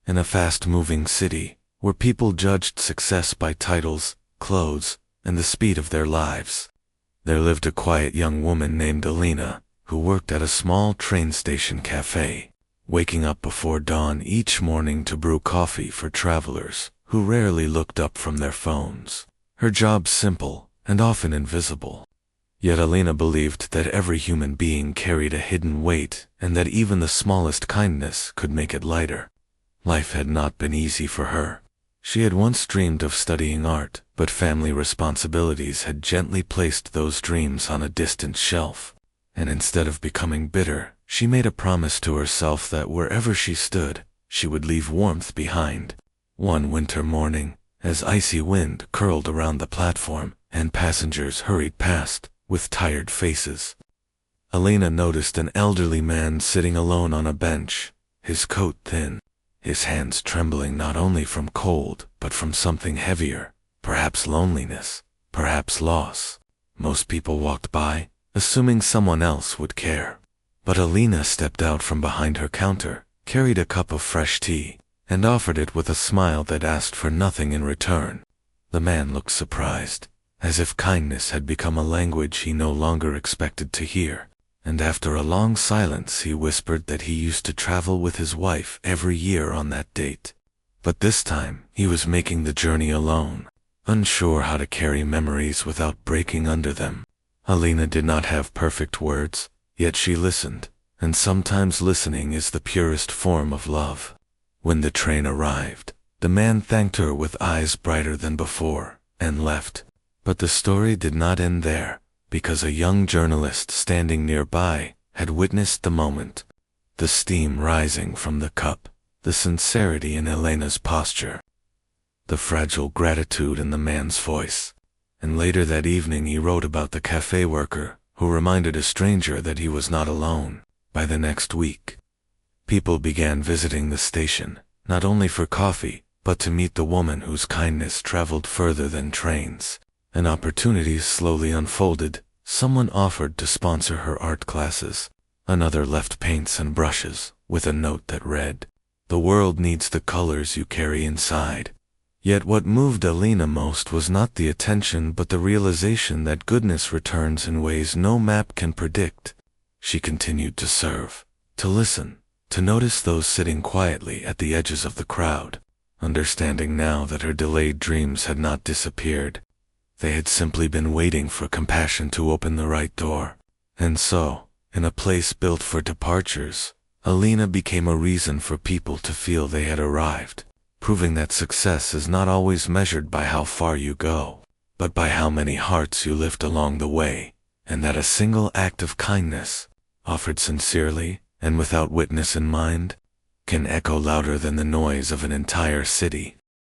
In a fast-moving city, where people judged success by titles, clothes, and the speed of their lives, there lived a quiet young woman named Elena, who worked at a small train station café, waking up before dawn each morning to brew coffee for travelers who rarely looked up from their phones. Her job simple and often invisible. Yet Elena believed that every human being carried a hidden weight and that even the smallest kindness could make it lighter. Life had not been easy for her. She had once dreamed of studying art, but family responsibilities had gently placed those dreams on a distant shelf. And instead of becoming bitter, she made a promise to herself that wherever she stood, she would leave warmth behind. One winter morning, as icy wind curled around the platform and passengers hurried past with tired faces, Elena noticed an elderly man sitting alone on a bench, his coat thin, his hands trembling not only from cold but from something heavier, perhaps loneliness, perhaps loss. Most people walked by, assuming someone else would care. But Elena stepped out from behind her counter, carried a cup of fresh tea, and offered it with a smile that asked for nothing in return. The man looked surprised, as if kindness had become a language he no longer expected to hear. And after a long silence he whispered that he used to travel with his wife every year on that date. But this time, he was making the journey alone, unsure how to carry memories without breaking under them. Elena did not have perfect words, yet she listened, and sometimes listening is the purest form of love. When the train arrived, the man thanked her with eyes brighter than before, and left. But the story did not end there, because a young journalist standing nearby had witnessed the moment. The steam rising from the cup, the sincerity in Elena's posture, the fragile gratitude in the man's voice. And later that evening he wrote about the café worker who reminded a stranger that he was not alone. By the next week, people began visiting the station, not only for coffee, but to meet the woman whose kindness traveled further than trains. And opportunities slowly unfolded. Someone offered to sponsor her art classes. Another left paints and brushes, with a note that read, "The world needs the colors you carry inside." Yet what moved Elena most was not the attention but the realization that goodness returns in ways no map can predict. She continued to serve, to listen, to notice those sitting quietly at the edges of the crowd, understanding now that her delayed dreams had not disappeared. They had simply been waiting for compassion to open the right door. And so, in a place built for departures, Elena became a reason for people to feel they had arrived, proving that success is not always measured by how far you go, but by how many hearts you lift along the way, and that a single act of kindness, offered sincerely and without witness in mind, can echo louder than the noise of an entire city.